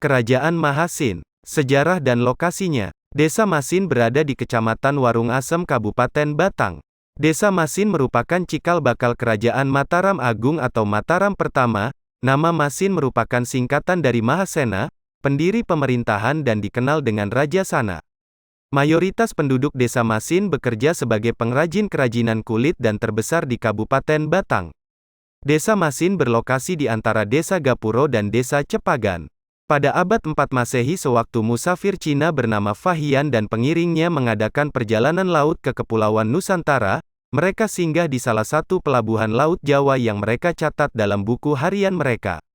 Kerajaan Mahasin. Sejarah dan lokasinya. Desa Masin berada di Kecamatan Warung Asem, Kabupaten Batang. Desa Masin merupakan cikal bakal Kerajaan Mataram Agung atau Mataram Pertama. Nama Masin merupakan singkatan dari Mahasena, pendiri pemerintahan dan dikenal dengan Raja Sana. Mayoritas penduduk Desa Masin bekerja sebagai pengrajin kerajinan kulit dan terbesar di Kabupaten Batang. Desa Masin berlokasi di antara Desa Gapuro dan Desa Cepagan. Pada abad 4 Masehi sewaktu musafir Cina bernama Fahian dan pengiringnya mengadakan perjalanan laut ke Kepulauan Nusantara, mereka singgah di salah satu pelabuhan Laut Jawa yang mereka catat dalam buku harian mereka.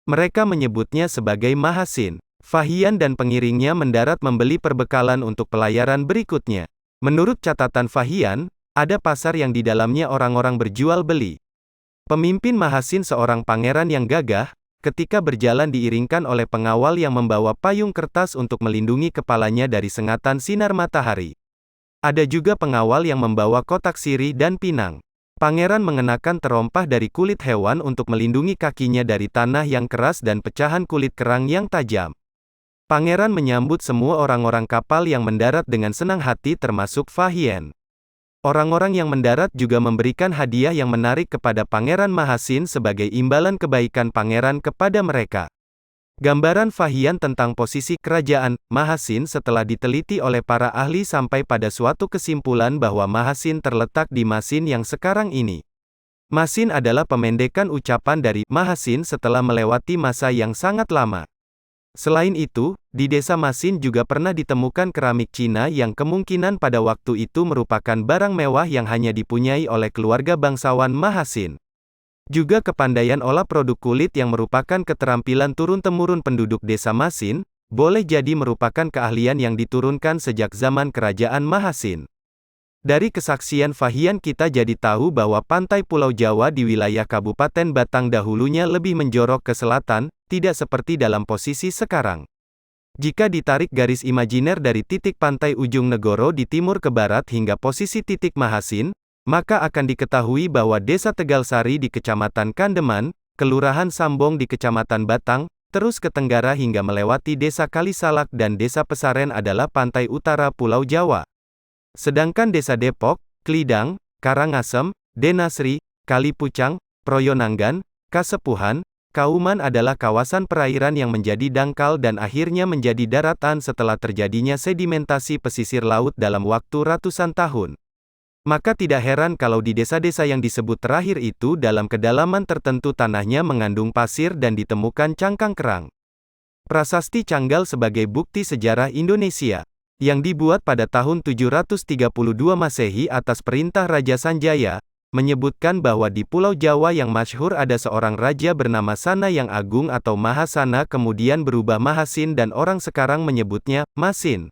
Mereka menyebutnya sebagai Mahasin. Fahian dan pengiringnya mendarat membeli perbekalan untuk pelayaran berikutnya. Menurut catatan Fahian, ada pasar yang di dalamnya orang-orang berjual beli. Pemimpin Mahasin seorang pangeran yang gagah, ketika berjalan diiringkan oleh pengawal yang membawa payung kertas untuk melindungi kepalanya dari sengatan sinar matahari. Ada juga pengawal yang membawa kotak sirih dan pinang. Pangeran mengenakan terompah dari kulit hewan untuk melindungi kakinya dari tanah yang keras dan pecahan kulit kerang yang tajam. Pangeran menyambut semua orang-orang kapal yang mendarat dengan senang hati termasuk Fahian. Orang-orang yang mendarat juga memberikan hadiah yang menarik kepada Pangeran Mahasin sebagai imbalan kebaikan pangeran kepada mereka. Gambaran Fahian tentang posisi kerajaan Mahasin setelah diteliti oleh para ahli sampai pada suatu kesimpulan bahwa Mahasin terletak di Masin yang sekarang ini. Masin adalah pemendekan ucapan dari Mahasin setelah melewati masa yang sangat lama. Selain itu, di Desa Masin juga pernah ditemukan keramik Cina yang kemungkinan pada waktu itu merupakan barang mewah yang hanya dipunyai oleh keluarga bangsawan Mahasin. Juga kepandaian olah produk kulit yang merupakan keterampilan turun-temurun penduduk Desa Masin, boleh jadi merupakan keahlian yang diturunkan sejak zaman Kerajaan Mahasin. Dari kesaksian Fahian kita jadi tahu bahwa pantai Pulau Jawa di wilayah Kabupaten Batang dahulunya lebih menjorok ke selatan, tidak seperti dalam posisi sekarang. Jika ditarik garis imajiner dari titik pantai ujung Negoro di timur ke barat hingga posisi titik Mahasin, maka akan diketahui bahwa Desa Tegalsari di Kecamatan Kandeman, Kelurahan Sambong di Kecamatan Batang, terus ke tenggara hingga melewati Desa Kalisalak dan Desa Pesaren adalah pantai utara Pulau Jawa. Sedangkan Desa Depok, Klidang, Karangasem, Denasri, Kalipucang, Proyonanggan, Kasepuhan, Kauman adalah kawasan perairan yang menjadi dangkal dan akhirnya menjadi daratan setelah terjadinya sedimentasi pesisir laut dalam waktu ratusan tahun. Maka tidak heran kalau di desa-desa yang disebut terakhir itu dalam kedalaman tertentu tanahnya mengandung pasir dan ditemukan cangkang kerang. Prasasti Canggal sebagai bukti sejarah Indonesia, yang dibuat pada tahun 732 Masehi atas perintah Raja Sanjaya, menyebutkan bahwa di Pulau Jawa yang masyhur ada seorang raja bernama Sana yang agung atau Mahasana kemudian berubah Mahasin dan orang sekarang menyebutnya Masin.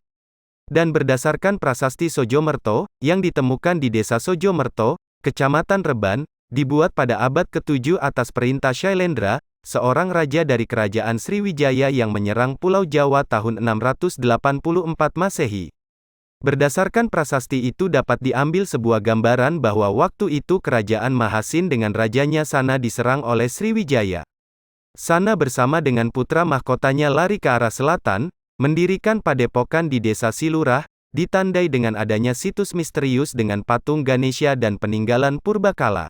Dan berdasarkan prasasti Sojomerto, yang ditemukan di Desa Sojomerto, Kecamatan Reban, dibuat pada abad ke-7 atas perintah Syailendra, seorang raja dari Kerajaan Sriwijaya yang menyerang Pulau Jawa tahun 684 Masehi. Berdasarkan prasasti itu dapat diambil sebuah gambaran bahwa waktu itu Kerajaan Mahasin dengan rajanya Sana diserang oleh Sriwijaya. Sana bersama dengan putra mahkotanya lari ke arah selatan, mendirikan padepokan di Desa Silurah, ditandai dengan adanya situs misterius dengan patung Ganesha dan peninggalan purbakala.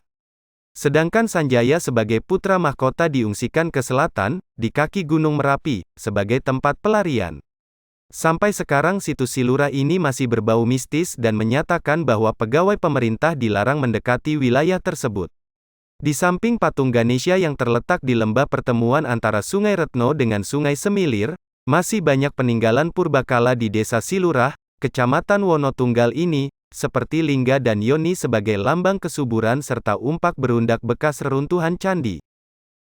Sedangkan Sanjaya sebagai putra mahkota diungsikan ke selatan, di kaki Gunung Merapi, sebagai tempat pelarian. Sampai sekarang situs Silurah ini masih berbau mistis dan menyatakan bahwa pegawai pemerintah dilarang mendekati wilayah tersebut. Di samping patung Ganesha yang terletak di lembah pertemuan antara Sungai Retno dengan Sungai Semilir, masih banyak peninggalan purbakala di Desa Silurah, Kecamatan Wonotunggal ini, seperti lingga dan yoni sebagai lambang kesuburan serta umpak berundak bekas reruntuhan candi.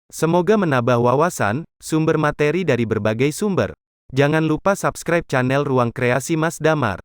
Semoga menambah wawasan, sumber materi dari berbagai sumber. Jangan lupa subscribe channel Ruang Kreasi Mas Damar.